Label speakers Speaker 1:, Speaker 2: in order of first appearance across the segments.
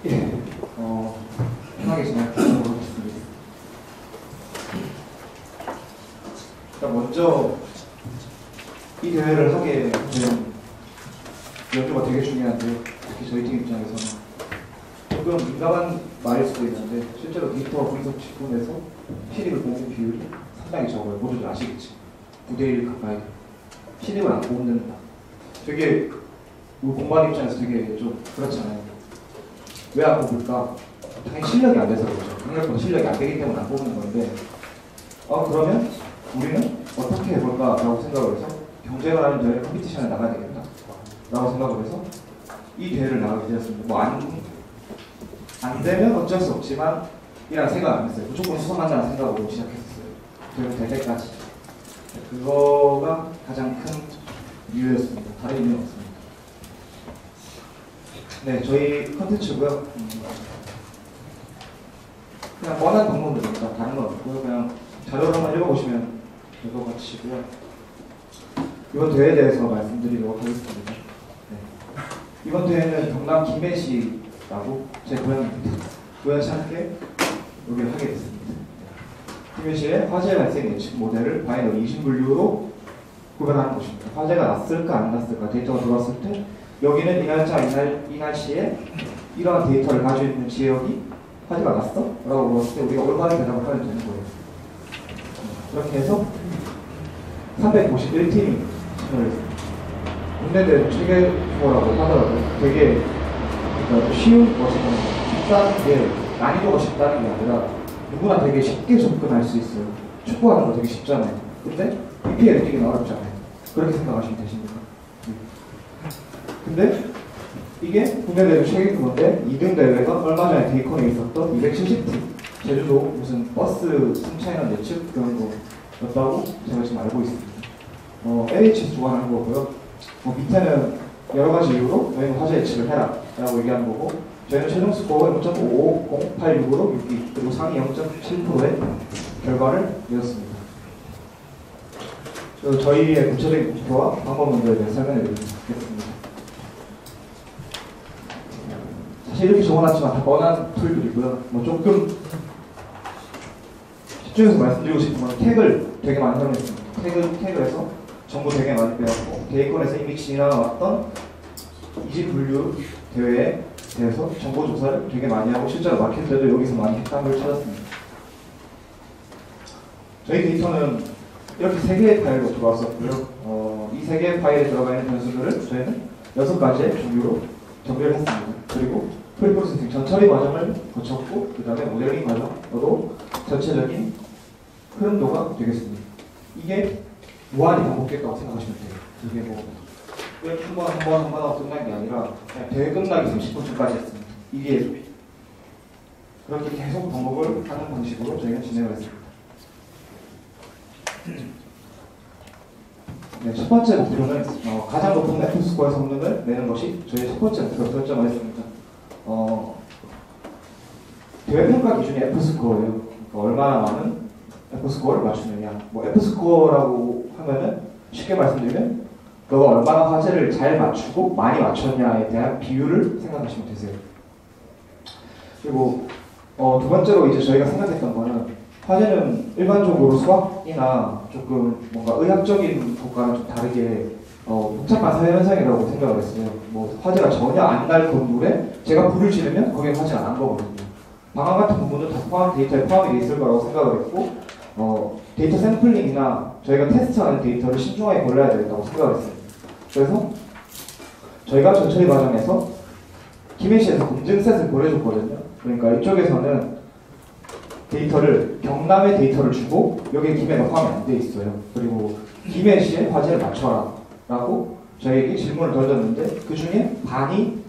Speaker 1: 예, 편하게 진행하도록 하겠습니다. 일단 먼저 이 대회를 하게 된 연주가 되게 중요한데, 특히 저희 팀 입장에서는 조금 민감한 말일 수도 있는데, 실제로 데이터 분석 직군에서 신입을 뽑는 비율이 상당히 적어요. 모두들 아시겠지? 9대1 가까이. 신입을 안 뽑는다. 되게 우리 공부하는 입장에서 되게 좀 그렇잖아요. 왜 안 뽑을까? 당연히 실력이 안 돼서 그렇죠. 강력보다 실력이 안 되기 때문에 안 뽑는 건데, 그러면 우리는 어떻게 해볼까라고 생각을 해서 경쟁을 하는 전에 컴피티션에 나가야 되겠다 라고 생각을 해서 이 대회를 나가게 되었습니다. 뭐 안 되면 어쩔 수 없지만 이란 생각 안 했어요. 무조건 수상한다는 생각으로 시작했었어요. 대회 될 때까지. 그거가 가장 큰 이유였습니다. 다른 이유는 없습니다. 네, 저희 컨텐츠고요. 그냥 뻔한 방법들입니다. 다른 건 없고요. 그냥 자료를 한번 읽어보시면 될 것 같으시고요. 이번 대회에 대해서 말씀드리도록 하겠습니다. 네. 이번 대회는 경남 김해시라고 제 고향입니다. 고향시 함께 여기를 하게 됐습니다. 김해시의 화재 발생 예측 모델을 바이너리 20분류로 구별하는 것입니다. 화재가 났을까 안 났을까 데이터가 들어왔을 때 여기는 이 날짜 이 날씨에 이러한 데이터를 가지고 있는 지역이 화재가 났어? 라고 물었을 때 우리가 올바른 대답을 하면 되는 거예요. 그렇게 해서 351팀이 참여를 했습니다. 국내 대회 최대 규모라고 하더라도 되게 쉬운 것이고 쉽다는 게 난이도가 쉽다는 게 아니라 누구나 되게 쉽게 접근할 수 있어요. 축구하는 거 되게 쉽잖아요. 근데 BPL을 뛰기는 어렵잖아요. 그렇게 생각하시면 되십니까? 근데 이게 국내 대회 최대 규모인데 2등 대회가 얼마 전에 데이컨에 있었던 270팀 제주도 무슨 버스 승차인원 예측 그런 거였다고 제가 지금 알고 있습니다. LH에서 주관하는 거고요. 밑에는 여러 가지 이유로 너희는 화재 예측을 해라 라고 얘기하는 거고, 저희는 최종 스코어 0.55, 086으로 6위, 그리고 상위 0.7%의 결과를 내었습니다. 저희의 구체적인 목표와 방법 문제에 대해 설명해 드리겠습니다. 사실 이렇게 적어놨지만 다 뻔한 툴들이고요. 조금 집중해서 말씀드리고 싶은 건 태그를 되게 많이 사용했습니다. 태그에서 정보 되게 많이 빼왔고, 데이컨에서 이미 지나왔던 20분류 대회에 대해서 정보 조사를 되게 많이 하고, 실제로 마켓 때도 여기서 많이 핵담을 찾았습니다. 저희 데이터는 이렇게 3개의 파일로 들어왔었고요. 이 3개의 파일에 들어가 있는 변수들을 저희는 6가지의 종류로 정리를 했습니다. 그리고 프리프로세싱 전 처리 과정을 거쳤고, 그 다음에 모델링 과정으로 전체적인 흐름도가 되겠습니다. 이게 무한히 반복됐다고 생각하시면 돼요. 이게 이렇게 한 번 하고 끝난 게 아니라 그냥 대회 끝나기 30분 전까지 했습니다. 이게 그렇게 계속 반복을 하는 방식으로 저희가 진행을 했습니다. 네, 첫 번째 목표는 가장 높은 F스코어 성능을 내는 것이 저희의 첫 번째 목표로 설정을 했습니다. 대회 평가 기준이 F스코어예요. 그러니까 얼마나 많은 F스코어를 맞추느냐. F스코어라고 하면은 쉽게 말씀드리면 너가 얼마나 화제를 잘 맞추고 많이 맞췄냐에 대한 비율을 생각하시면 되세요. 그리고 두 번째로 이제 저희가 생각했던 거는, 화제는 일반적으로 수학이나 조금 뭔가 의학적인 것과는 좀 다르게 복잡한 사회현상이라고 생각을 했어요. 화제가 전혀 안 날 건물에 제가 불을 지르면 거기에 화제가 난 거거든요. 방안 같은 부분은 다 데이터에 포함이 돼 있을 거라고 생각을 했고, 데이터 샘플링이나 저희가 테스트하는 데이터를 신중하게 골라야 되겠다고 생각을 했어요. 그래서 저희가 전처리 과정에서 김해시에서 검증셋을 보내줬거든요. 그러니까 이쪽에서는 데이터를, 경남의 데이터를 주고 여기에 김해가 포함이 안 돼 있어요. 그리고 김해시의 화제를 맞춰라 라고 저희에게 질문을 던졌는데 그 중에 반이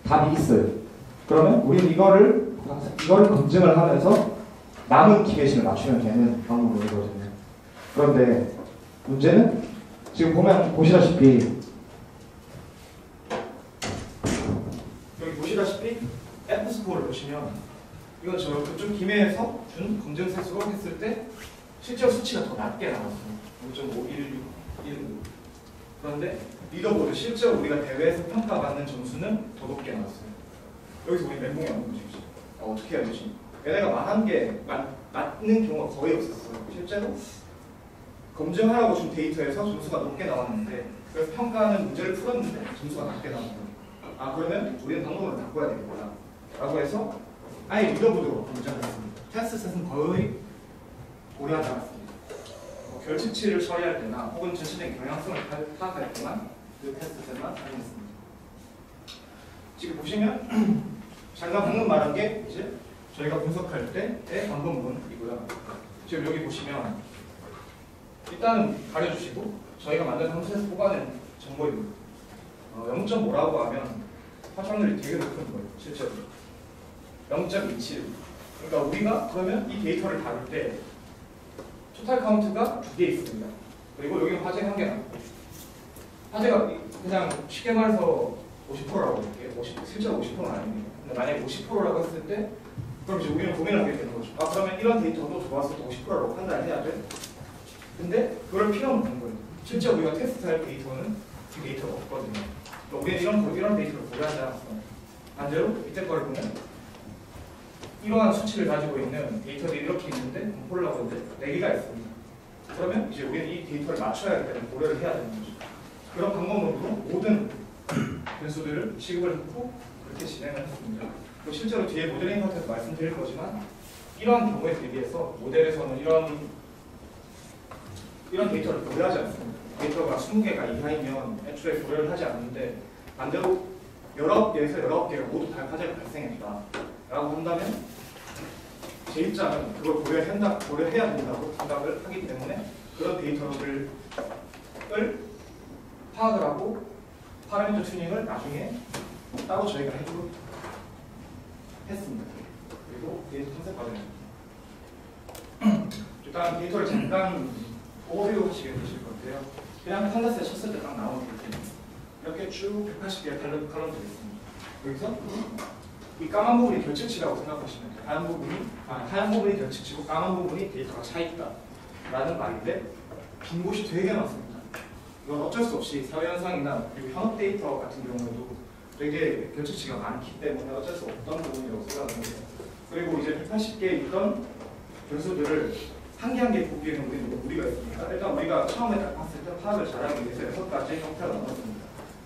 Speaker 1: 답이 있어요. 그러면 우리는 이거를 검증을 하면서 남은 김해시를 맞추면 되는 방법이거든요. 그런데 문제는 지금 보시다시피 여기 보시다시피 F스코어를 보시면 이건 그쪽 김해에서 준 검증 세수로 했을 때 실제로 수치가 더 낮게 나왔어요. 5.516. 그런데 리더보드 실제로 우리가 대회에서 평가받는 점수는 더 높게 나왔어요. 여기서 우리 멘붕이 오는 거지. 어떻게 해야 되지? 얘네가 말한 게 맞는 경우가 거의 없었어요. 실제로 검증하라고 준 데이터에서 점수가 높게 나왔는데 그래서 평가하는 문제를 풀었는데 점수가 낮게 나온 거예요. 아 그러면 우리는 방법을 바꿔야 되겠구나 라고 해서 아예 믿어보도록 검증을 했습니다. 테스트셋은 거의 고려하지 않았습니다. 결칙치를 처리할 때나 혹은 전체적인 경향성을 파악할 때만 그 테스트셋만 사용했습니다. 지금 보시면 잠깐 방금 말한 게 이제 저희가 분석할 때의 방법문이고요. 지금 여기 보시면 일단은 가려주시고 저희가 만든 함수에서 뽑아낸 정보입니다. 0.5라고 하면 파장률이 되게 높은 거예요. 실제로 0.27. 그러니까 우리가 그러면 이 데이터를 다룰 때 토탈 카운트가 2개 있습니다. 그리고 여기는 화재 1개 남고 화재가 그냥 쉽게 말해서 50%라고 볼게요. 실제로 50%는 아닙니다. 근데 만약에 50%라고 했을 때 그럼 이제 우리는 고민을 하게 되는 거죠. 아 그러면 이런 데이터도 좋았을 때 50%라고 판단해야 돼? 근데 그럴 필요는 없는 거예요. 실제 우리가 테스트할 데이터는 그 데이터가 없거든요. 우리는 이런 데이터를 고려하지 않았어요. 반대로 밑에 거를 보면 이러한 수치를 가지고 있는 데이터들이 이렇게 있는데 컴폴러가 4개가 있습니다. 그러면 이제 우리는 이 데이터를 맞춰야 하기 때문에 고려를 해야 되는 거죠. 그런 방법으로 모든 변수들을 취급을 했고 그렇게 진행을 했습니다. 그리고 실제로 뒤에 모델링 파트에서 말씀드릴 거지만 이러한 경우에 대비해서 모델에서는 이런 데이터를 고려하지 않습니다. 데이터가 20개가 이하이면 애초에 고려를 하지 않는데 반대로 19개에서 19개가 모두 다 화재가 발생했다 라고 한다면 제 입장은 그걸 고려해야 된다고 생각을 하기 때문에 그런 데이터를 파악을 하고 파라미터 튜닝을 나중에 따로 저희가 해주고 했습니다. 그리고 데이터 탐색 과정입니다. 일단 데이터를 잠깐 오버뷰 하시게 되실 건데요. 그냥 판다스에 쳤을 때 딱 나오는 이렇게 쭉 180개의 컬럼들이 있습니다. 여기서 이 까만 부분이 결측치라고 생각하시면 돼요. 하얀 부분이 결측치고 까만 부분이 데이터가 차있다 라는 말인데 빈 곳이 되게 많습니다. 이건 어쩔 수 없이 사회현상이나 그리고 현업 데이터 같은 경우에도 되게 결측치가 많기 때문에 어쩔 수 없던 부분이라고 생각합니다. 그리고 이제 180개 있던 변수들을 한 개 한 개 보기에는 우리는 무리가 있습니다. 일단 우리가 처음에 딱 봤을 때 파악을 잘하기 위해서 6가지 형태로 나눴습니다.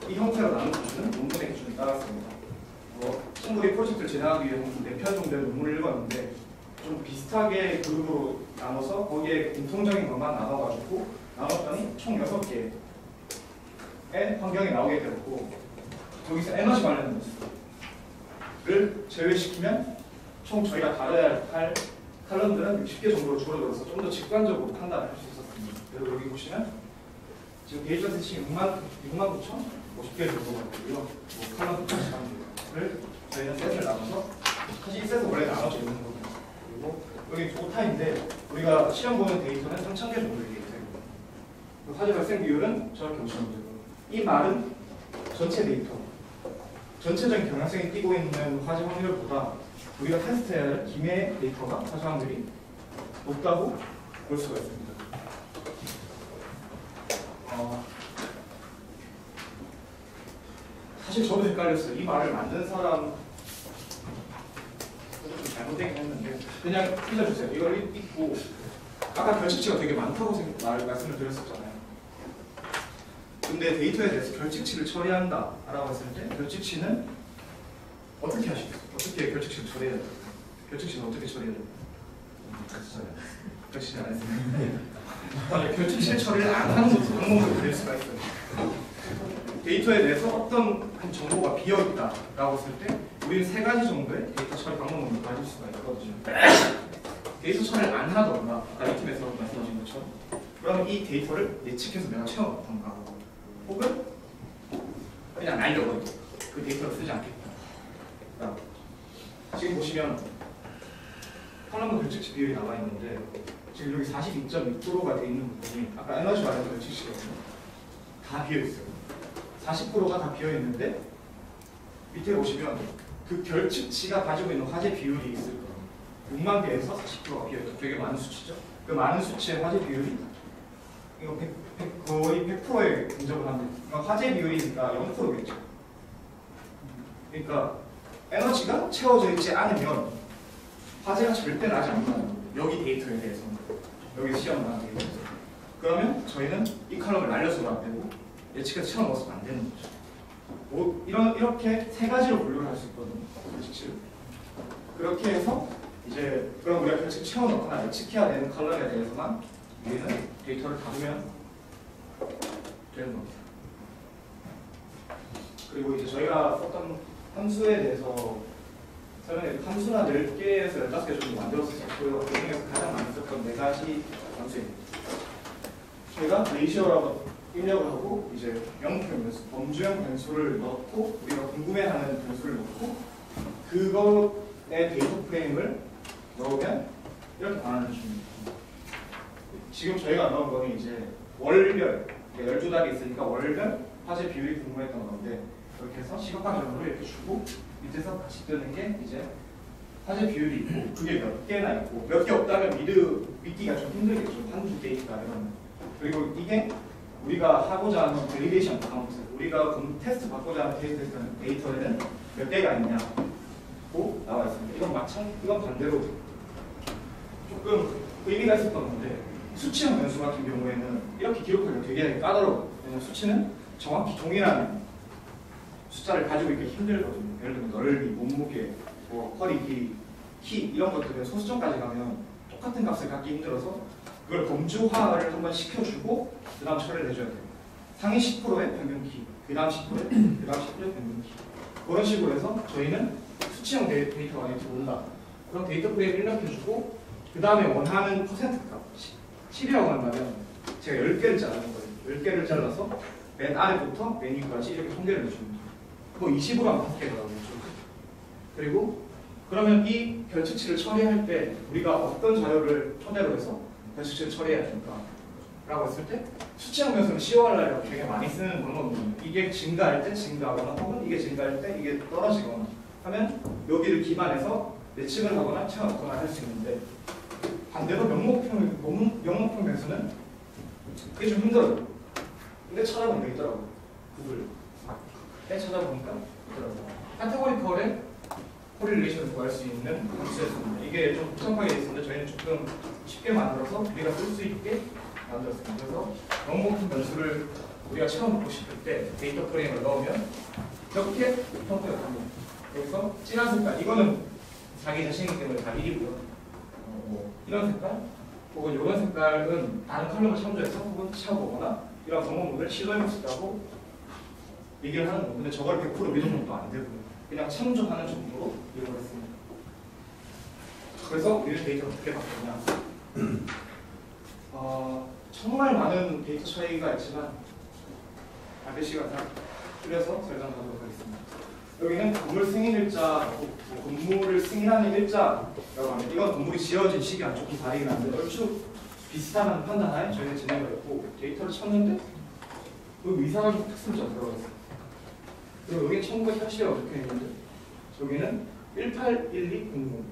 Speaker 1: 이 형태로 나눈 기준은 논문의 기준에 따랐습니다. 친구들이 프로젝트를 진행하기 위해 4편 정도의 논문을 읽었는데 좀 비슷하게 그룹으로 나눠서 거기에 공통적인 것만 나눴더니 총 6개의 환경이 나오게 되었고 여기서 에너지 관련 뉴스를 제외시키면 총 저희가 다뤄야 할 칼럼들은 60개 정도로 줄어들어서 좀 더 직관적으로 판단을 할 수 있었습니다. 그래서 여기 보시면 지금 데이터 세팅이 69,050개 정도가 되고요. 칼럼 시간을 저희는 셋을 나눠서 사실 이 셋은 원래 나눠져 있는 거고요. 그리고 여기 오타인데 우리가 시험 보는 데이터는 3,000개 정도 되게 되고 화재 발생 비율은 저렇게 보시면 되고 이 말은 전체 데이터 전체적인 경향성이 띄고 있는 화재 확률보다 우리가 테스트해야 할 김해 데이터가 화재 확률이 높다고 볼 수가 있습니다. 사실 저도 헷갈렸어요. 이 말을 만든 사람 좀 잘못되긴 했는데 그냥 읽어주세요. 이걸 읽고 아까 결측치가 되게 많다고 말씀을 드렸었잖아요. 근데 데이터에 대해서 결측치를 처리한다 라고 했을 때 결측치는 어떻게 하시겠어요? 어떻게 결측치를 처리해야 돼요? 결측치는 어떻게 처리해야 돼요? 결측치 안 했습니다. 결측치 처리를 안 하는 것도 방법을 드릴 수가 있어요. 데이터에 대해서 어떤 한 정보가 비어있다 라고 했을 때 우리는 3가지 정도의 데이터 처리 방법을 가질 수가 있거든요. 데이터 처리를 안 하던가 아까 이 팀에서 말씀하신 것처럼 그러면 이 데이터를 예측해서 내가 채워놓던가 혹은 그냥 날려버리고 그 데이터를 쓰지 않겠다. 지금 보시면 컬럼과 결측치 비율이 나와 있는데 지금 여기 42.6%가 되어 있는 부분이 아까 에너지 말한 결측치거든요. 다 비어있어요. 40%가 다 비어있는데 밑에 보시면 그 결측치가 가지고 있는 화재 비율이 있을 거예요. 6만 개에서 40%가 비어있죠. 되게 많은 수치죠. 그 많은 수치의 화재 비율이 이거 거의 100%에 근접을 합니다. 그러니까 화재 비율이니까 0%겠죠. 그러니까
Speaker 2: 에너지가 채워져 있지 않으면 화재가 절대 나지 않아요. 여기 데이터에 대해서. 여기 시험을 하는 데이터. 그러면 저희는 이 컬럼을 날려서도 안 되고 예측해서 채워 넣어서도 안 되는 거죠. 뭐 이렇게 세 가지로 분류를 할 수 있거든요. 예측치를. 그렇게 해서 이제 그럼 우리가 결측 채워 넣거나 예측해야 되는 컬럼에 대해서만 우리는 데이터를 다루면 되는 겁니다. 그리고 이제 저희가 썼던 함수에 대해서 설명해 함수나 10개에서 15개 정도 만들었었고요. 그 중에서 가장 많이 썼던 4가지 함수입니다. 저희가 레이시오라고 입력을 하고 이제 영표 변수, 범주형 변수를 넣고 우리가 궁금해하는 변수를 넣고 그거의 데이터 프레임을 넣으면 이렇게 반환을 줍니다. 지금 저희가 넣은 거는 이제 월별 12달이 있으니까 월별 화재 비율이 궁금했던 건데 이렇게 해서 시각화적으로 이렇게 주고 밑에서 다시 뜨는 게 이제 화재 비율이 있고 그게 몇 개나 있고 몇 개 없다면 믿기가 좀 힘들겠죠. 한두 개 있다 이러면. 그리고 이게 우리가 하고자 하는 밸리데이션 카운트, 우리가 테스트 받고자 하는 데이터에는 몇 개가 있냐고 나와 있습니다. 이건 반대로 조금 의미가 있었던 건데 수치형 변수 같은 경우에는 이렇게 기록하기가 되게 까다로워요. 왜냐면 수치는 정확히 동일한 숫자를 가지고 있기 힘들거든요. 예를 들면 넓이, 몸무게, 뭐 허리 길이, 키 이런 것들은 소수점까지 가면 똑같은 값을 갖기 힘들어서 그걸 범주화를 한번 시켜주고 그 다음 처리를 해줘야 돼요. 상위 10%의 평균 키, 그 다음 10%의 평균 키 그런 식으로 해서 저희는 수치형 데이터가 많이 들어온다. 그럼 데이터 프레임을 입력해주고 그 다음에 원하는 퍼센트 값 10이라고 한다면 제가 10개를 자르는 거예요. 10개를 잘라서 맨 아래부터 맨 위까지 이렇게 통계를 내줍니다. 뭐 20으로 하면 5개더라고요. 그리고 그러면 이 결측치를 처리할 때 우리가 어떤 자료를 토대로 해서 결측치를 처리해야 됩니까? 라고 했을 때 수치형 변수는 COR라고 되게 많이 쓰는 방법이거든요. 이게 증가할 때 증가하거나 혹은 이게 증가할 때 이게 떨어지거나 하면 여기를 기반해서 예측을 하거나 채워넣거나 할 수 있는데 반대로 명목형 변수는 그게 좀 힘들어요. 근데 찾아보니까 있더라고요. 구글 찾아보니까 있더라고요. 카테고리컬의 코릴레이션을 구할 수 있는 함수였습니다. 이게 좀 복잡하게 되어 있었는데 저희는 조금 쉽게 만들어서 우리가 쓸 수 있게 만들었습니다. 그래서 명목형 변수를 우리가 채워넣고 싶을 때 데이터 프레임을 넣으면 이렇게 형태가 됩니다. 여기서 진한 색깔, 이거는 자기 자신이기 때문에 다 1이고요. 이런 색깔, 혹은 이런 색깔은 다른 컬럼을 참조해서 혹은 채워보거나 이런 방법을 시도해보시라고 얘기를 하는 거예요. 근데 저걸 100% 믿은 것도 안 되고요. 그냥 참조하는 정도로 이용을 했습니다. 그래서 우리는 데이터가 어떻게 바뀌냐? 정말 많은 데이터 차이가 있지만 몇 시간 다 줄여서 설명하도록 하겠습니다. 여기는 건물 승인일자, 건물을 승인하는 일자라고 합니다. 이건 건물이 지어진 시기랑 조금 다르긴 한데 얼추 비슷한 판단하에 저희는 진행을 했고 데이터를 쳤는데 여기 이상한 특수자 들어가 있어요. 그리고 여기 1980이라고 적혀 있는데 여기는 181200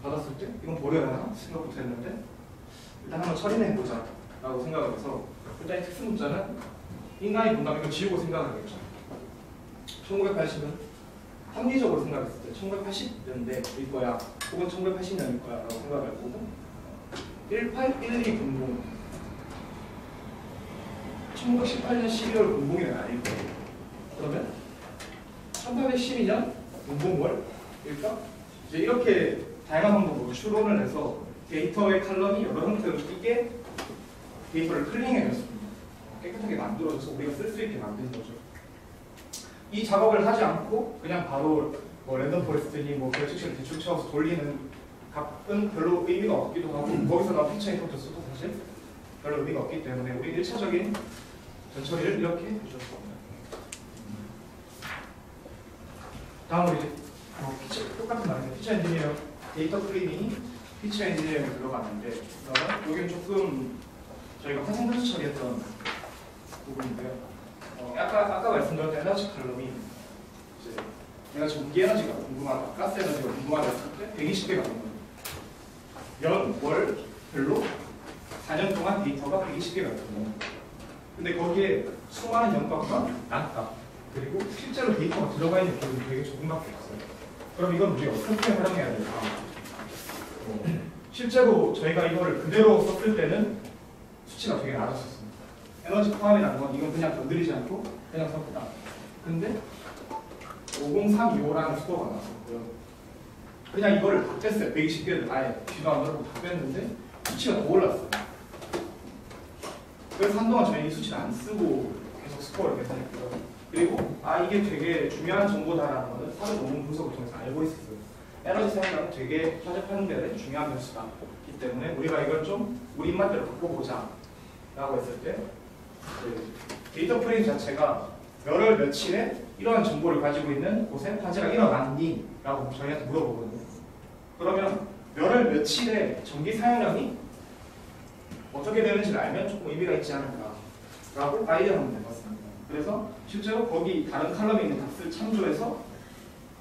Speaker 2: 받았을 때 이건 버려야 하나 생각부터 했는데 일단 한번 처리해 보자 라고 생각을 해서 일단 이 특수 문자는 인간이 본다면 이거 지우고 생각하겠죠. 1980은 합리적으로 생각했을 때 1980년대일 거야 혹은 1980년일 거야 라고 생각할 거고 181200 1918년 12월 00일은 아닐 거예요. 그러면 1812년 00월일까? 이제 이렇게 다양한 방법으로 추론을 해서 데이터의 칼럼이 여러 형태로 띄게 데이터를 클링해냈습니다. 깨끗하게 만들어져서 우리가 쓸 수 있게 만든 거죠. 이 작업을 하지 않고 그냥 바로 뭐 랜덤 포레스트니 뭐 결측치를 대충 채워서 돌리는 값은 별로 의미가 없기도 하고 거기서 나온 피처 인터프레스도 사실 별로 의미가 없기 때문에 우리 1차적인 전처리를 이렇게 해주었습니다. 다음으로 이제 똑같은 말이죠. 피처 엔지니어 데이터 클리닝이 피처 엔지니어에 들어가는데 그러면 여기는 조금 저희가 화생분수 처리했던 부분인데요. 아까 말씀드렸던 에너지 칼럼이 이제 내가 전기 에너지가 궁금하다, 가스 에너지가 궁금하다 했을 때 120개가 되는 거예요. 연, 월, 별로 4년 동안 데이터가 120개가 있거든요. 근데 거기에 수많은 연값과 난값,
Speaker 3: 그리고 실제로 데이터가 들어가 있는 비율이 되게 조금밖에 없어요. 그럼 이건 우리가 어떻게 활용해야 될까? 실제로 저희가 이거를 그대로 썼을 때는 수치가 되게 낮았었습니다. 에너지 포함이라는 건 이건 그냥 건드리지 않고 그냥 썼다. 근데 50325라는 스코어가 나왔고요. 그냥 이거를 다 뺐어요. 120개를 아예 뒤도 안 돌고 다 뺐는데 수치가 더 올랐어요. 그래서 한동안 저희 이 수치를 안 쓰고 계속 스코어를 계산했고요. 그리고 이게 되게 중요한 정보다라는 거는 사전 논문 분석을 통해서 알고 있었어요. 에너지 사용량은 되게 화재 판별에 중요한 변수다기 때문에 우리가 이걸 좀 우리 입맛대로 바꿔보자 라고 했을 때 데이터 프레임 자체가 몇월 며칠에 이러한 정보를 가지고 있는 곳에 화재가 일어났니? 라고 저희한테 물어보거든요. 그러면 몇월 며칠에 전기 사용량이 어떻게 되는지를 알면 조금 의미가 있지 않을까 라고 아이디어를 한번 내봤습니다. 그래서 실제로 거기 다른 칼럼에 있는 값을 참조해서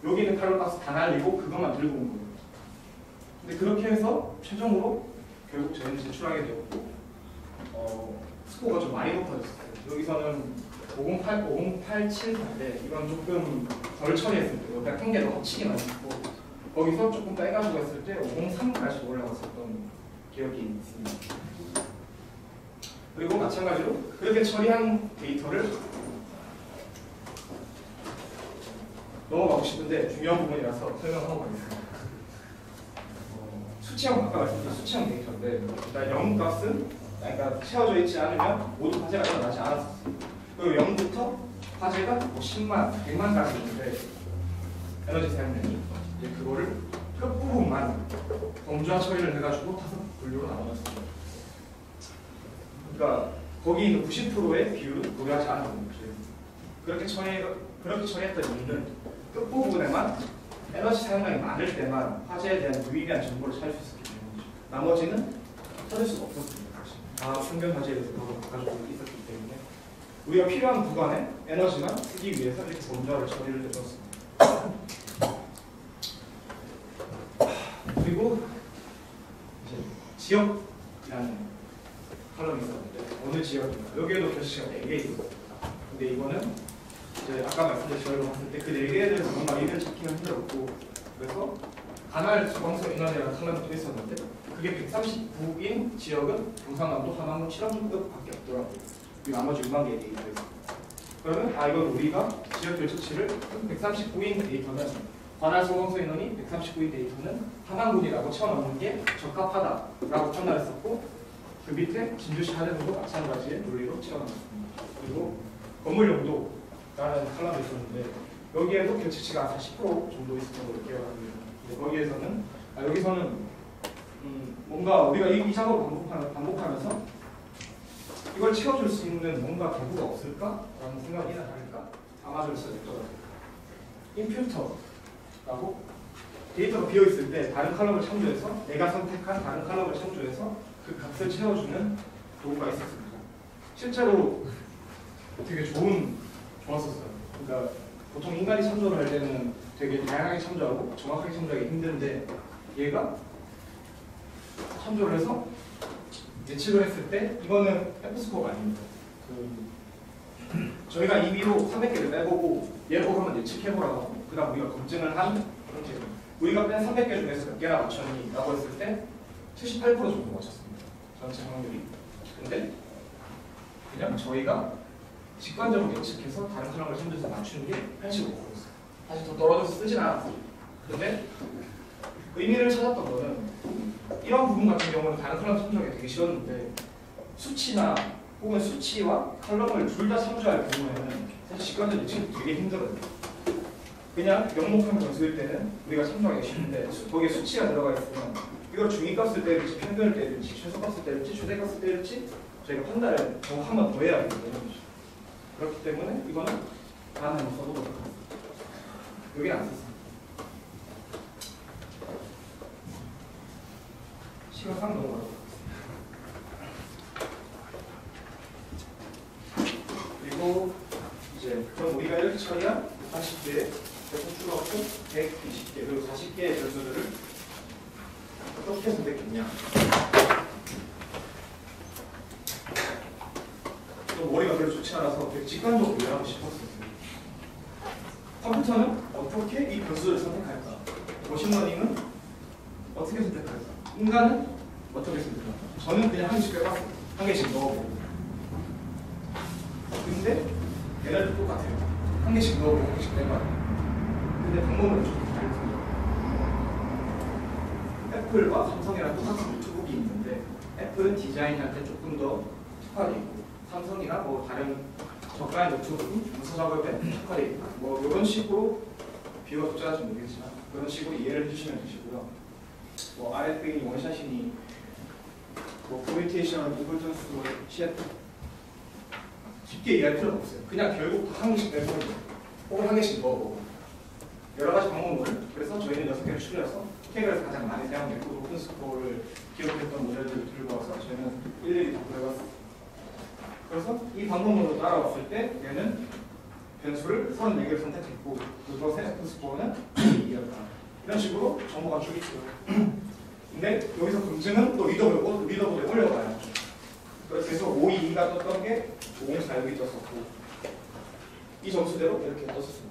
Speaker 3: 여기 있는 칼럼 값을 다 날리고 그것만 들고 온 거예요. 근데 그렇게 해서 최종으로 결국 저희는 제출하게 되었고 스코어가 좀 많이 높아졌어요. 여기서는 50874인데 이건 조금 덜 처리했을 때 그냥 통계도 합치기만 했고 거기서 조금 빼가지고 했을 때 503까지 올라갔었던 기억이 있습니다. 그리고 마찬가지로 그렇게 처리한 데이터를 넘어가고 싶은데 중요한 부분이라서 설명하고 가겠습니다. 수치형 아까 말씀드린 수치형 데이터인데 일단 0 값은 그러니까 채워져 있지 않으면 모두 화재가 일어나지 않았었어요. 그리고 0부터 화재가 뭐 10만, 100만까지 있는데 에너지 사용량이 이제 그거를 끝부분만 범주화 처리를 해가지고 5분류로 나눠놨습니다. 그러니까 거기 있는 90%의 비율은 고려하지 않았거든요. 그렇게 처리했던 이유는 끝부분에만 에너지 사용량이 많을 때만 화재에 대한 유의미한 정보를 찾을 수 있었기 때문이죠. 나머지는 찾을 수가 없었습니다. 다 평균 화재에 대해서 가지고 있었기 때문에 우리가 필요한 구간에 에너지만 쓰기 위해서 이렇게 범주화를 처리를 해줬습니다. 그리고 이제 지역이라는 칼럼이 있었는데 어느 지역인가 여기에도 결시가 4개 있었습니다. 근데 이거는 이제 아까 말씀드린 저희로 봤을 때 그 4개를 뭔가 의미를 찾기가 힘들었고 그래서 관할 소방서 인원이라는 칼럼이 또 있었는데 그게 139인 지역은 경상남도, 하남도, 칠암중급밖에 없더라고요. 그리고 나머지 6만 개의 데이터가 있습니다. 그러면 이건 우리가 지역별 처치를 139인 데이터는 관할 소방서 인원이 139인 데이터는 하남군이라고 채워넣는 게 적합하다라고 전달했었고 그 밑에 진주시 하대군도 마찬가지의 논리로 채워넣었습니다. 그리고 건물 용도라는 칼럼이 있었는데 여기에도 결치치가 한 40% 정도 있었던 걸로 기억합니다. 거기에서는 여기서는 뭔가 우리가 이 작업을 반복하면서 이걸 채워줄 수 있는 뭔가 도구가 없을까라는 생각이나 다를까 아마존에서 냈더라고요. 임퓨터라고 데이터가 비어 있을 때 다른 칼럼을 참조해서 내가 선택한 다른 칼럼을 참조해서 그 값을 채워주는 도구가 있었습니다. 실제로 되게 좋았었어요. 그러니까 보통 인간이 참조를 할 때는 되게 다양하게 참조하고 정확하게 참조하기 힘든데 얘가 참조를 해서 예측을 했을 때 이거는 F스코어가 아닙니다. 저희가 임의로 300개를 빼보고 얘로 한번 예측해보라고 하고 그 다음 우리가 검증을 한 그런 제품 우리가 뺀 300개 중에서 몇 개나 맞췄니? 라고 했을 때 78% 정도 맞췄습니다. 전체 확률이. 근데 그냥 저희가 직관적으로 예측해서 다른 칼럼을 참조해서 맞추는 게 85%였어요. 사실 더 떨어져서 쓰진 않았어요. 근데 의미를 찾았던 거는 이런 부분 같은 경우는 다른 칼럼 참조하기 되게 싫었는데 수치나 혹은 수치와 칼럼을 둘 다 참조할 경우에는 사실 직관적 예측이 되게 힘들어요. 그냥 명목한 변수일 때는 우리가 참조하기 쉬운데 거기에 수치가 들어가 있으면 이걸 중위값을 때릴지 평균을 때릴지 최소값을 때릴지 최대값을 때릴지 저희가 판단을 한 번 더 해야 하기 때문에 그렇기 때문에 이거는 다음에 한번 써보도록 하겠습니다. 여기는 안 썼습니다. 시간상 넘어가도록 하겠습니다. 그리고 이제 그럼 우리가 이렇게 처리한 40개의 배포 추가 120개 그리고 40개의 변수들을 어떻게 선택했냐? 또 머리가 별로 좋지 않아서 되게 직관적으로 이해하고 싶었어요.
Speaker 2: 컴퓨터는 어떻게 이 변수를 선택할까? 머신러닝은 어떻게 선택할까? 인간은 어떻게 선택할까? 저는 그냥 한 개씩 빼봤어요. 한 개씩 넣어보고. 근데 얘네들 똑같아요. 한 개씩 넣어보고 한 개씩 빼봐요. 근데 방법은 좀 다르습니다. 애플과 삼성이랑 똑같은 노트북이 있는데 애플은 디자인한테 조금 더 특화되어 있고 삼성이나 뭐 다른 저가의 노트북은 문서 작업에 특화되어 있고 뭐 이런 식으로 비유가 적절할지 모르겠지만 그런 식으로 이해를 해주시면 되시고요. 뭐 RF이니 원샷이니 뭐 포인테이션, 이블턴스, CF 깊게 이해할 필요는 없어요. 그냥 결국 한 개씩 내보는 거예요. 혹은 한 개씩 넣어보고 여러 가지 방법을 그래서 저희는 6개를 추려서 K그래서 가장 많이 사용됐고 높은 스코어를 기록했던 모델들을 들고 와서 저희는 일일이 다 구해봤어요. 그래서 이 방법으로 따라왔을 때 얘는 변수를 34개를 선택했고 그것의 F 스코어는 2였다. 이런 식으로 정보가 쭉 있어요. 근데 여기서 검증은 또 리더보드에 올려가요. 그래서 522가 떴던 게 504여기 떴었고 이 점수대로 이렇게 떴었습니다.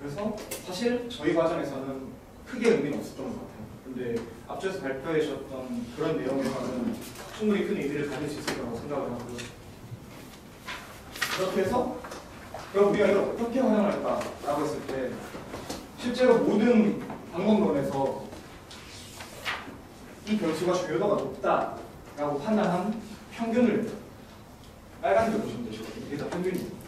Speaker 2: 그래서 사실 저희 과정에서는 크게 의미는 없었던 것 같아요. 근데 앞쪽에서 발표해 주셨던 그런 내용에서는 충분히 큰 의미를 가질 수 있을 거라고 생각을 하고요. 그렇게 해서 그럼 우리가 이걸 어떻게 활용할까라고 했을 때 실제로 모든 방법론에서 이 변수가 중요도가 높다라고 판단한 평균을 빨간색으로 보시면 되시거든요. 이게 다 평균이에요.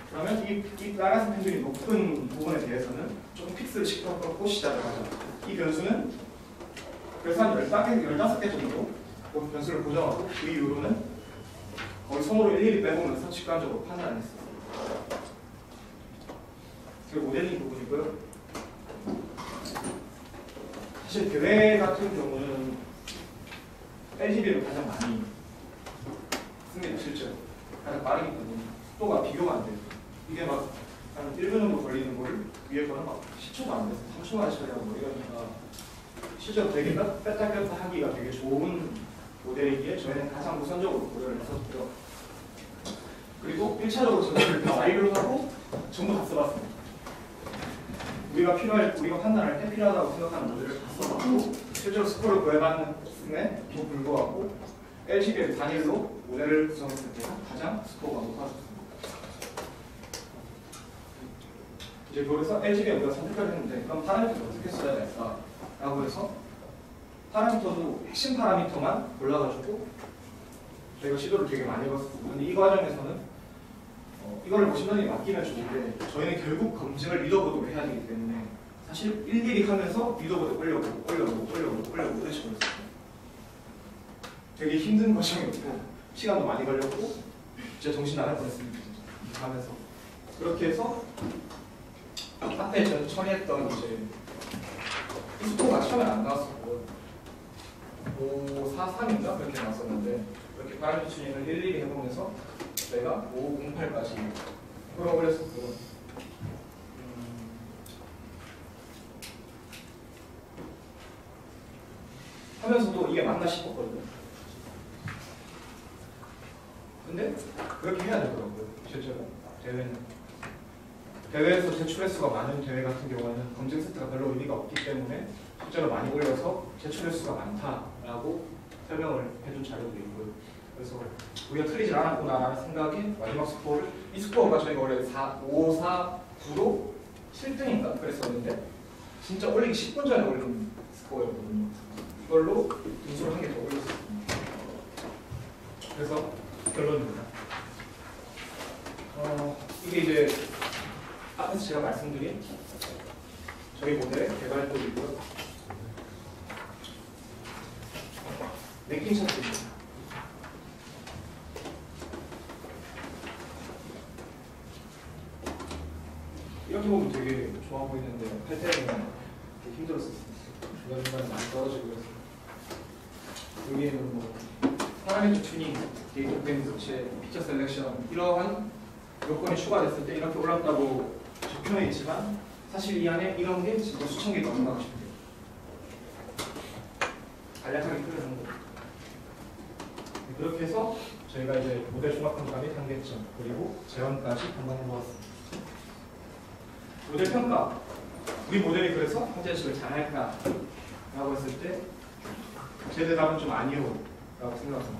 Speaker 2: 그러면 이 빨간색 평균이 높은 부분에 대해서는 조금 픽스를 시켜놓고 시작을 하죠. 이 변수는 그래서 한 15개 정도 그 변수를 고정하고 그 이후로는 거의 손으로 일일이 빼보면서 직관적으로 판단을 했어요. 그리고 모델링 부분이고요. 사실 대회 같은 경우는 LGB를 가장 많이 씁니다. 실제로 가장 빠르기 때문에 속도가 비교가 안 돼요. 이게 막 한 1분 정도 걸리는 거를 위에 거는 막 10초가 안 돼서 3초 만에 처리하고 뭐 이러니까 실제로 되게 뺐다 뺐다 하기가 되게 좋은 모델이기에 저희는 가장 우선적으로 고려를 했었고요. 그리고 1차적으로 저희를 다 완료를 하고 전부 다 써봤습니다. 우리가 판단할 때 필요하다고 생각하는 모델을 다 써봤고 실제로 스코어를 구해봤음에도 불구하고 LGBL 단일로 모델을 구성했을 때 가장 스코어가 높아졌습니다. 이제 그래서 LGBL 우리가 선택을 했는데 그럼 파라미터를 어떻게 써야 될까? 라고 해서 파라미터도 핵심 파라미터만 골라가지고 저희가 시도를 되게 많이 해봤었고 근데 이 과정에서는 이걸 머신러닝에 맡기면 좋은데 저희는 결국 검증을 리더보드로 해야 되기 때문에 사실 일일이 하면서 리더보드 올려보고 이런 식으로 했어요. 되게 힘든 과정이었고 시간도 많이 걸렸고 진짜 정신 나갈 뻔했습니다. 하면서 그렇게 해서 앞에 전 처리했던 이제 이 스코어가 처음에 안 나왔었고요. 543인가 그렇게 나왔었는데 이렇게 파라미터 튜닝을 일일이 해보면서 저희가 508까지 끌어올렸었고 하면서도 이게 맞나 싶었거든요. 근데 그렇게 해야 되더라고요. 실제로 대회에서 제출 횟수가 많은 대회 같은 경우에는 검증 세트가 별로 의미가 없기 때문에 실제로 많이 올려서 제출 횟수가 많다라고 설명을 해준 자료도 있고요. 그래서 우리가 틀리질 않았구나라는 생각에 마지막 스코어를 이 스코어가 저희가 원래 549로 7등인가 그랬었는데 진짜 올리기 10분 전에 올린 스코어였거든요. 이걸로 등수를 한 개 더 올렸습니다. 그래서 결론입니다. 이게 이제 앞에서 제가 말씀드린 저희 모델의 개발도이고요. 네킹 차트입니다. 이렇게 보면 되게 좋아 보이는데 할 때는 되게 힘들었었어요. 중간중간에 많이 떨어지고 그래서 여기에는 뭐 파라미터 튜닝, 데이터 프레임 교체, 피처 셀렉션 이러한 요건이 추가됐을 때 이렇게 올랐다고 적혀 있지만 사실 이 안에 이런 게 진짜 수천 개가 넘는다고 보시면 돼요. 간략하게 표현한 거예요. 그렇게 해서 저희가 이제 모델 종합평가 및 한계점 그리고 재현까지 한번 해보았습니다. 모델 평가. 우리 모델이 그래서 항제식을 잘할까? 라고 했을 때 제 대답은 좀 아니요 라고 생각합니다.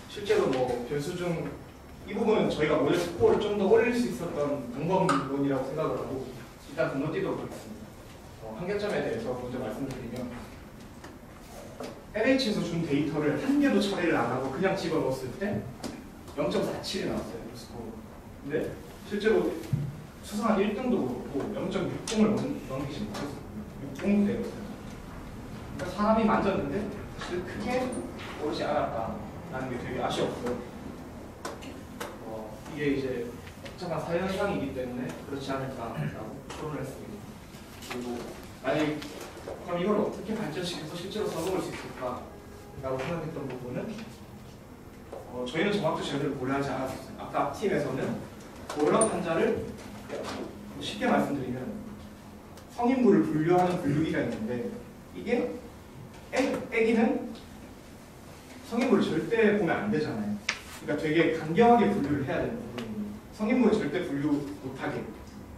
Speaker 2: 실제로 뭐 변수 중 이 부분은 저희가 모델 스코어를 좀 더 올릴 수 있었던 방법론이라고 생각을 하고 일단 건너뛰도록 하겠습니다. 한계점에 대해서 먼저 말씀드리면 LH에서 준 데이터를 한 개도 처리를 안 하고 그냥 집어넣었을 때 0.47이 나왔어요. 그 스코어. 근데 실제로 수상한 1등도 그렇고 0.60을 넘기지 못했어요. 60대였어요. 그러니까 사람이 만졌는데 사실 크게 오르지 않았다라는 게 되게 아쉬웠고요. 이게 이제 복잡한 사회현상이기 때문에 그렇지 않을까라고 토론을 했습니다. 그리고 만약 그럼 이걸 어떻게 발전시켜서 실제로 써먹을 수 있을까라고 생각했던 부분은 저희는 정확도 제대로 고려하지 않았었어요. 아까 앞팀에서는 보러 환자를 쉽게 말씀드리면 성인물을 분류하는 분류기가 있는데 이게 애기는 성인물을 절대 보면 안 되잖아요. 그러니까 되게 간결하게 분류를 해야 되는 부분입니다. 성인물을 절대 분류 못하게.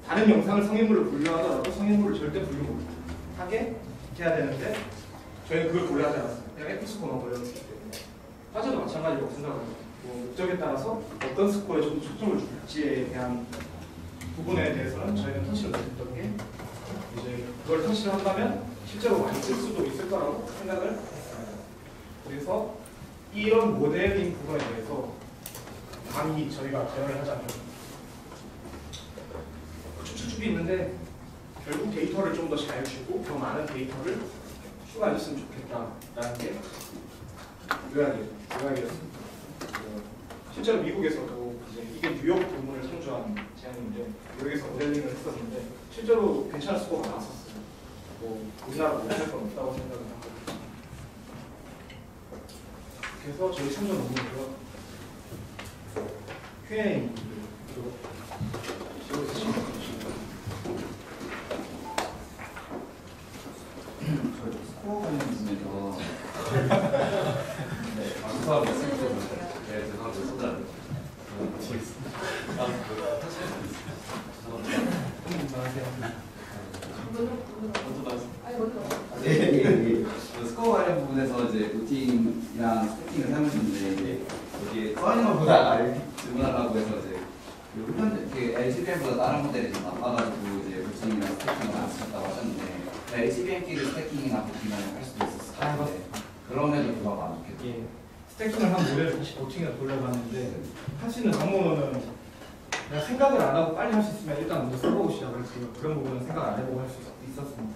Speaker 2: 다른 영상을 성인물을 분류하더라도 성인물을 절대 분류 못하게 해야 되는데 저희는 그걸 고려하지 않았어요. 그냥 F스코어만 고려했기 때문에. 화제도 마찬가지라고 생각합니다. 목적에 따라서 어떤 스코어에 좀 초점을 줄지에 대한 부분에 대해서는 저희는 터치를 못했던 게 이제 그걸 터치를 한다면 실제로 많이 쓸 수도 있을 거라고 생각을 했어요. 그래서 이런 모델링 부분에 대해서 감히 저희가 제안을 하자면 추측이 있는데 결국 데이터를 좀 더 잘 주고 더 많은 데이터를 추가해줬으면 좋겠다라는 게 요약이었습니다. 실제로 미국에서도 이제 이게 뉴욕 본문을 참조한 제안인데 미국에서 모델링을 했었는데 실제로 괜찮은 스코어가 나왔었어요. 뭐 우리나라 못할 건 없다고 생각을 하고 그래서 저희 참조 논문이고요. Q&A
Speaker 4: 스코어 관련 부분에서 수업 있을 때 죄송합니다. 손을 스코어 관련 부분에서 이제 루틴이랑 스태킹을 사용했는데 여기에 써있는 것보다 질문하려고 해서 이제 HBM보다 다른 모델이 좀 나빠가지고 이제 루틴이랑 스태킹을 안 쓰셨다고 하셨는데 HBM끼리 스태킹이나 보팅을 할 수도 있었을 텐데 그럼에도 불구하고 안 좋겠죠.
Speaker 2: 예, 스태킹을 한 모델을 다시 보팅을 돌려봤는데 할 수 있는 방법은 그냥 생각을 안 하고 빨리 할 수 있으면 일단 먼저 써보고 시작을 했어요. 그런 부분은 생각 안 해보고 할 수 있었습니다.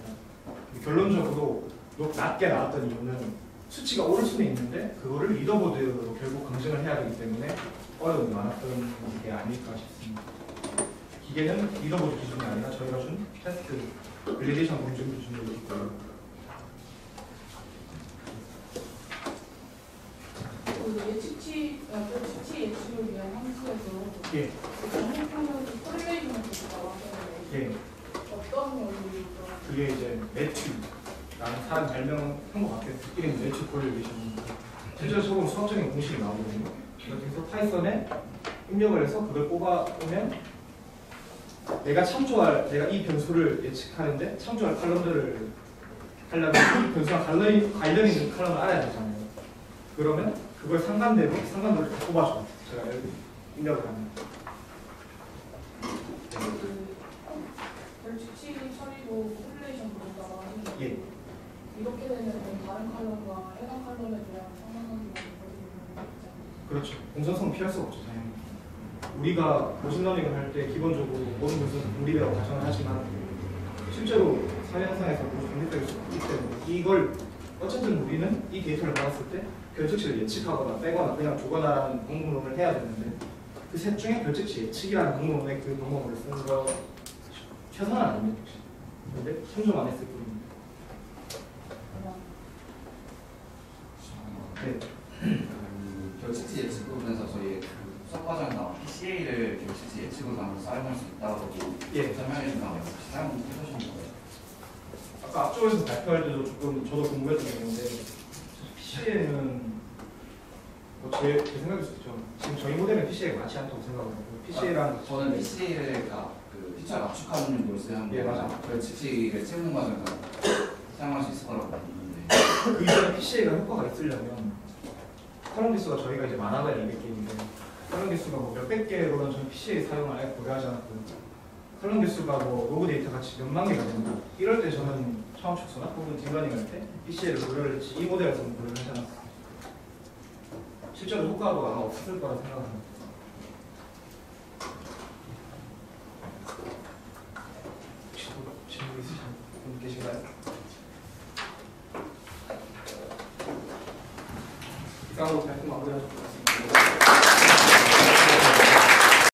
Speaker 2: 결론적으로 낮게 나왔던 이유는 수치가 오를 수는 있는데 그거를 리더보드로 결국 검증을 해야 되기 때문에 어려움이 많았던 게 아닐까 싶습니다. 기계는 리더보드 기준이 아니라 저희가 준 테스트, 밸리데이션 검증 기준으로 있고요.
Speaker 5: 예측치 예측을 위한 함수에서
Speaker 2: 예.
Speaker 5: 정확하면 콜레이션을 나왔는데
Speaker 2: 예.
Speaker 5: 어떤 연구일까?
Speaker 2: 그게 이제 매튜라는 사람 발명한 것 같아요. 이름이 매튜 콜레이션입니다. 실제로 조금 수학적인 공식이 나오거든요. 그래서 파이썬에 입력을 해서 그걸 뽑아오면 내가 이 변수를 예측하는데 참조할 칼럼들을 하려면 이 변수랑 관련 있는 칼럼을 알아야 되잖아요. 그러면 그걸 상관대로 다 뽑아줘요. 제가 입력을 하면.
Speaker 5: 별치치 처리로 콜레이션 보다가
Speaker 2: 예.
Speaker 5: 이렇게 되면 다른 칼럼과 해당 칼럼에 대한 상관관계가 있거든요.
Speaker 2: 그렇죠. 공정성 피할 수가 없죠. 당연히. 우리가 머신러닝을 할 때 기본적으로 모든 것은 분리라고 가정을 하지만 실제로 사회 현상에서 모두 분리될 수 있기 때문에 이걸 어쨌든 우리는 이 데이터를 받았을 때 결측치를 예측하거나 빼거나 그냥 두거나라는 방법론을 해야 되는데 그 셋 중에 결측치 예측이라는 방법론의 그 방법을 쓰는 거 최선은 아닙니다. 근데 참조만 했을 뿐입니다. 네.
Speaker 4: 결측치 예측 부분에서 저희 수업 과정에 나온 PCA를 결측치 예측으로 사용할 수 있다고
Speaker 2: 예.
Speaker 4: 설명해 준다고 혹시 사용해보신 거예요?
Speaker 2: 아까 앞쪽에서 발표할 때도 조금 저도 궁금했던 게 있는데 PCA는 제 생각일 수도 있죠. 지금 저희 모델은 PCA가 많지 않다고 생각하고 PCA랑
Speaker 4: 저는 PCA가 그 시차 압축하는 용도로 쓰는
Speaker 3: 예,
Speaker 4: 거
Speaker 3: 맞아.
Speaker 4: 그 즉시를 채우는 과정에서 사용할 수 있을 거라고 보는데
Speaker 3: 그 이전 PCA가 효과가 있으려면 컬럼 개수가 저희가 이제 많아봐야 200개인데 컬럼 개수가 뭐 몇백 개로는 저는 PCA 사용을 아예 고려하지 않았거든요. 컬럼 개수가 뭐 로그 데이터 같이 몇만 개가 된다. 이럴 때 저는 차원 축소나 혹은 딥러닝 할 때 PCA를 고려를 했지 이 모델에서는 고려를 하지 않았어요. 실제로 효과도 아마 없을 거라 생각합니다. 혹시 또 질문 있으신 분 계신가요?
Speaker 2: 이상으로 발표 마무리하죠.